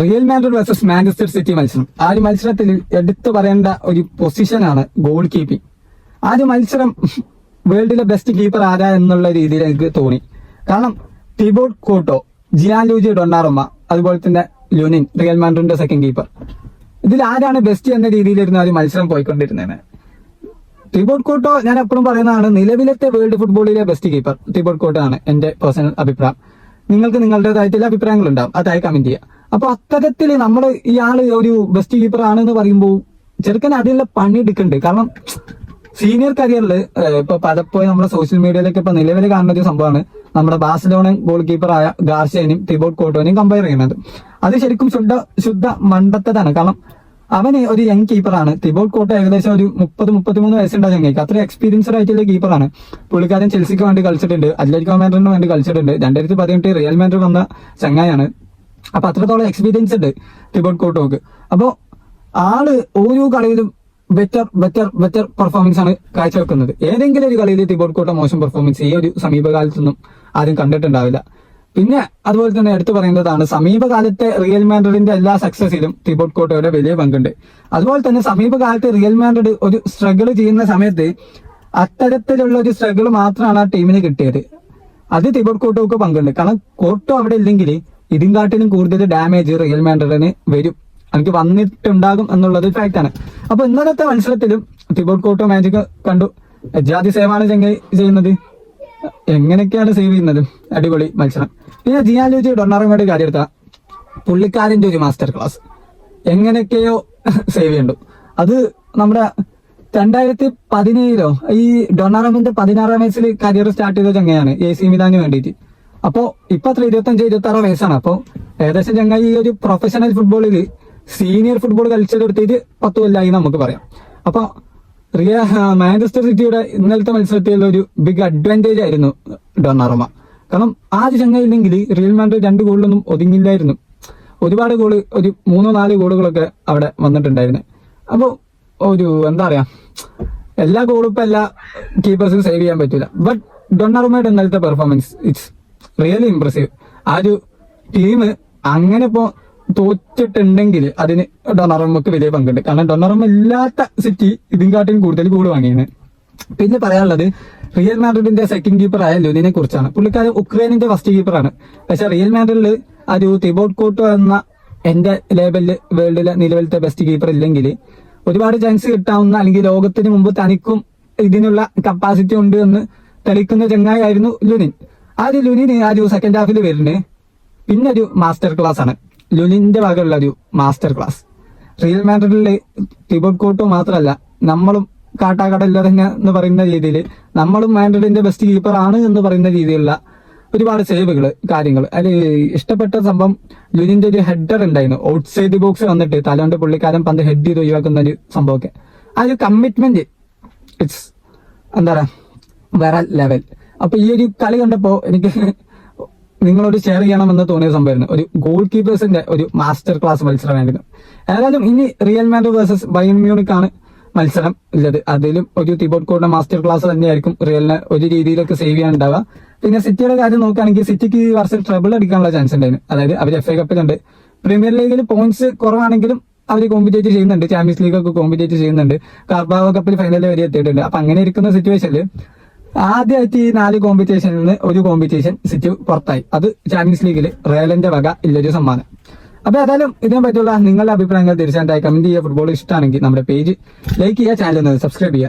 Real Madrid versus Manchester city മത്സരം. ആ ഒരു മത്സരത്തിൽ എടുത്തു പറയേണ്ട ഒരു പൊസിഷനാണ് ഗോൾ കീപ്പിംഗ്. ആ ഒരു മത്സരം വേൾഡിലെ ബെസ്റ്റ് കീപ്പർ ആരാ എന്നുള്ള രീതിയിൽ എനിക്ക് തോന്നി. കാരണം തിബോട്ട് കോർട്ടോ, ജിയാൻലൂജി ഡൊണ്ണാറുമ്മ, അതുപോലെ തന്നെ ലുനിൻ, റിയൽ മാഡ്രിഡിന്റെ സെക്കൻഡ് കീപ്പർ, ഇതിൽ ആരാണ് ബെസ്റ്റ് എന്ന രീതിയിലിരുന്ന് ആ ഒരു മത്സരം പോയിക്കൊണ്ടിരുന്നത്. തിബോട്ട് കോർട്ടോ ഞാൻ എപ്പോഴും പറയുന്നതാണ് നിലവിലത്തെ വേൾഡ് ഫുട്ബോളിലെ ബെസ്റ്റ് കീപ്പർ തിബോട്ട് കോർട്ടോ ആണ് എന്റെ പേഴ്സണൽ അഭിപ്രായം. നിങ്ങൾക്ക് നിങ്ങളുടേതായിട്ടുള്ള അഭിപ്രായങ്ങൾ ഉണ്ടാവും, അതായി കമന്റ് ചെയ്യുക. അപ്പൊ അത്തരത്തിൽ നമ്മൾ ഇയാള് ഒരു ബെസ്റ്റ് കീപ്പർ ആണെന്ന് പറയുമ്പോൾ ചെറുക്കൻ അതിലുള്ള പണിയെടുക്കുന്നുണ്ട്. കാരണം സീനിയർ കരിയറിൽ ഇപ്പൊ പലപ്പോഴും നമ്മുടെ സോഷ്യൽ മീഡിയയിലൊക്കെ ഇപ്പൊ നിലവിൽ കാണുന്ന ഒരു സംഭവമാണ് നമ്മുടെ ബാഴ്സലോണൻ ഗോൾ കീപ്പറായ ഗാർഷ്യനെയും തിബോട്ട് കോർട്ടോനെയും കമ്പയർ ചെയ്യുന്നത്. അത് ശരിക്കും ശുദ്ധ മണ്ടത്തതാണ്. കാരണം അവന് ഒരു യങ് കീപ്പറാണ്. തിബോട്ട് കോർട്ടോ ഏകദേശം ഒരു 30-33 വയസ്സുണ്ടാകും ചങ്ങായിക്ക്. അത്ര എക്സ്പീരിയൻസ്ഡ് ആയിട്ടുള്ള കീപ്പറാണ്. പുള്ളിക്കാരൻ ചെൽസിക്ക് വേണ്ടി കളിച്ചിട്ടുണ്ട്, അത്ലറ്റിക്കോ മാഡ്രിഡിന് വേണ്ടി കളിച്ചിട്ടുണ്ട്. 2018 റിയൽ മാഡ്രിഡ് വന്ന ചങ്ങായാണ്. അപ്പൊ അത്രത്തോളം എക്സ്പീരിയൻസ് ഉണ്ട് തിബോട്ട് കോർട്ടോക്ക്. അപ്പോ ആള് ഓരോ കളിയിലും ബെറ്റർ പെർഫോമൻസ് ആണ് കാഴ്ചവെക്കുന്നത്. ഏതെങ്കിലും ഒരു കളിയിൽ തിബോട്ട് കോർട്ടോ മോശം പെർഫോമൻസ് ഈ ഒരു സമീപകാലത്തൊന്നും ആരും കണ്ടിട്ടുണ്ടാവില്ല. പിന്നെ അതുപോലെ തന്നെ എടുത്തു പറയുന്നതാണ് സമീപകാലത്തെ റിയൽ മാഡ്രിഡിന്റെ എല്ലാ സക്സസിലും തിബോട്ട് കോർട്ടോയുടെ വലിയ പങ്കുണ്ട്. അതുപോലെ തന്നെ സമീപകാലത്ത് റിയൽ മാഡ്രിഡ് ഒരു സ്ട്രഗിൾ ചെയ്യുന്ന സമയത്ത് അത്തരത്തിലുള്ള ഒരു സ്ട്രഗിൾ മാത്രമാണ് ആ ടീമിന് കിട്ടിയത്. അത് തിബോട്ട് കോർട്ടോക്ക് പങ്കുണ്ട്. കാരണം കോർട്ടോ അവിടെ ഇല്ലെങ്കിൽ ഇതിൻകാട്ടിലും കൂടുതൽ ഡാമേജ് റിയൽ മാഡ്രിഡിന് വരും, എനിക്ക് വന്നിട്ടുണ്ടാകും എന്നുള്ളത് ഫാക്റ്റാണ്. അപ്പൊ ഇന്നലത്തെ മത്സരത്തിലും തിബോട്ട് കോർട്ടോ മാജിക് കണ്ടു. ജാതി സേവാണ് ചെങ്ങായി ചെയ്യുന്നത്. എങ്ങനെയൊക്കെയാണ് സേവ് ചെയ്യുന്നത്, അടിപൊളി മത്സരം. പിന്നെ ജിയാൻലൂജി ഡൊണ്ണാറുമ്മയുടെ കാര്യം എടുത്താൽ പുള്ളിക്കാരന്റെ ഒരു മാസ്റ്റർ ക്ലാസ്. എങ്ങനെയൊക്കെയോ സേവ് ചെയ്യണ്ടു. അത് നമ്മുടെ 2017 ഈ ഡൊണ്ണാറുമ്മന്റെ 16 വയസ്സിൽ കരിയർ സ്റ്റാർട്ട് ചെയ്ത ചങ്ങയാണ് AC മിലാന് വേണ്ടിയിട്ട്. അപ്പോ ഇപ്പൊ 25-26 വയസ്സാണ്. അപ്പോ ഏകദേശം ചങ്ങായി ഈ ഒരു പ്രൊഫഷണൽ ഫുട്ബോളിൽ സീനിയർ ഫുട്ബോൾ കളിച്ചെടുത്തിട്ട് 10 കൊല്ലമായി നമുക്ക് പറയാം. അപ്പൊ മാഞ്ചസ്റ്റർ സിറ്റിയുടെ ഇന്നലത്തെ മത്സരത്തിലുള്ള ഒരു ബിഗ് അഡ്വാൻറ്റേജ് ആയിരുന്നു ഡൊണ്ണാറുമ്മ. കാരണം ആദ്യ ചങ്ങായി ഇല്ലെങ്കിൽ റിയൽ മാഡ്രിഡ് 2 ഗോളിലൊന്നും ഒതുങ്ങില്ലായിരുന്നു. ഒരുപാട് ഗോള്, ഒരു 3-4 ഗോളുകളൊക്കെ അവിടെ വന്നിട്ടുണ്ടായിരുന്നു. അപ്പോ ഒരു എന്താ പറയാ, എല്ലാ ഗോളും ഇപ്പൊ എല്ലാ കീപ്പേഴ്സിനും സേവ് ചെയ്യാൻ പറ്റില്ല. ബട്ട് ഡൊണ്ണാറുമ്മയുടെ ഇന്നലത്തെ പെർഫോമൻസ് ഇറ്റ്സ് റിയലി ഇംപ്രസീവ്. ആ ഒരു ടീം അങ്ങനെ ഇപ്പോ തോറ്റിട്ടുണ്ടെങ്കിൽ അതിന് ഡൊണ്ണാറുമ്മക്ക് വലിയ പങ്കുണ്ട്. കാരണം ഡൊണ്ണാറുമ്മ ഇല്ലാത്ത സിറ്റി ഇതിൻകാട്ടിലും കൂടുതൽ ഗോൾ വാങ്ങിയത്. പിന്നെ പറയാനുള്ളത് റിയൽ മാഡ്രിഡിന്റെ സെക്കൻഡ് കീപ്പർ ആയ ലുനിനെ കുറിച്ചാണ്. പുള്ളിക്കാരൻ ഉക്രൈനിന്റെ ഫസ്റ്റ് കീപ്പറാണ്. പക്ഷെ റിയൽ മാഡ്രിഡിൽ ഒരു തിബോട്ട് കോർട്ടോ എന്ന എന്റെ ലേബലില് വേൾഡിലെ നിലവിലത്തെ ബെസ്റ്റ് കീപ്പർ ഇല്ലെങ്കിൽ ഒരുപാട് ചാൻസ് കിട്ടാവുന്ന, അല്ലെങ്കിൽ ലോകത്തിന് മുമ്പ് തനിക്കും ഇതിനുള്ള കപ്പാസിറ്റി ഉണ്ട് എന്ന് തെളിയിക്കുന്ന ചങ്ങായിരുന്നു ലുനിൻ. ആ ഒരു ലുനിന് ആ ഒരു സെക്കൻഡ് ഹാഫിൽ വരുന്നത് പിന്നെ ഒരു മാസ്റ്റർ ക്ലാസ് ആണ്. ലുനിന്റെ ഭാഗമുള്ള ഒരു മാസ്റ്റർ ക്ലാസ്. റിയൽ മാഡ്രിഡില് തിബോട്ട് കോർട്ടോ മാത്രമല്ല, നമ്മളും കാട്ടാക്കടല്ല തന്നെ എന്ന് പറയുന്ന രീതിയിൽ നമ്മളും മാഡ്രിഡിന്റെ ബെസ്റ്റ് കീപ്പർ ആണ് എന്ന് പറയുന്ന രീതിയിലുള്ള ഒരുപാട് സേവുകൾ, കാര്യങ്ങൾ. അതിൽ ഇഷ്ടപ്പെട്ട സംഭവം ലുനിന്റെ ഒരു ഹെഡർ ഉണ്ടായിരുന്നു. ഔട്ട് സൈഡ് ബോക്സ് വന്നിട്ട് തലകൊണ്ട് പുള്ളിക്കാരൻ പന്ത് ഹെഡ് ചെയ്ത് ഒഴിവാക്കുന്ന ഒരു സംഭവമൊക്കെ. ആ ഒരു കമ്മിറ്റ്മെന്റ് ഇറ്റ്സ് എന്താ പറയാ വേറെ ലെവൽ. അപ്പൊ ഈ ഒരു കളി കണ്ടപ്പോ എനിക്ക് നിങ്ങളോട് ഷെയർ ചെയ്യണമെന്ന് തോന്നിയ സംഭവമായിരുന്നു. ഒരു ഗോൾ കീപ്പേഴ്സിന്റെ ഒരു മാസ്റ്റർ ക്ലാസ് മത്സരമായിരുന്നു. ഏതായാലും ഇനി real Madrid versus Bayern Munich ആണ് മത്സരം ഉള്ളത്. അതിലും ഒരു തിബോട്ട് കോർട്ടോ മാസ്റ്റർ ക്ലാസ് തന്നെയായിരിക്കും റിയലിനെ ഒരു രീതിയിലൊക്കെ സേവ് ചെയ്യാൻ ഉണ്ടാവുക. പിന്നെ സിറ്റിയുടെ കാര്യം നോക്കുകയാണെങ്കിൽ സിറ്റിക്ക് ഈ വർഷം ട്രബിൾ അടിക്കാനുള്ള ചാൻസ് ഉണ്ടായിരുന്നു. അതായത് അവർ FA കപ്പിലുണ്ട്. പ്രീമിയർ ലീഗിൽ പോയിന്റ്സ് കുറവാണെങ്കിലും അവർ കോമ്പറ്റേറ്റ് ചെയ്യുന്നുണ്ട്. ചാമ്പ്യൻസ് ലീഗ് ഒക്കെ കോമ്പറ്റേറ്റ് ചെയ്യുന്നുണ്ട്. കാർബാവോ കപ്പിൽ ഫൈനലിൽ വരെ എത്തിയിട്ടുണ്ട്. അപ്പൊ അങ്ങനെ ഇരിക്കുന്ന സിറ്റുവേഷനിൽ ആദ്യമായിട്ട് ഈ 4 കോമ്പറ്റീഷനിൽ നിന്ന് ഒരു കോമ്പറ്റീഷൻ സിറ്റി പുറത്തായി. അത് ചാമ്പ്യൻസ് ലീഗിൽ റയലിന്റെ വക ഇല്ലൊരു സമ്മാനം. അപ്പൊ ഏതായാലും ഇതിനെ പറ്റിയുള്ള നിങ്ങളുടെ അഭിപ്രായങ്ങൾ തീർച്ചയായിട്ടും കമന്റ് ചെയ്യുക. ഫുട്ബോൾ ഇഷ്ടമാണെങ്കിൽ നമ്മുടെ പേജ് ലൈക്ക് ചെയ്യുക, ചാനൽ സബ്സ്ക്രൈബ് ചെയ്യുക.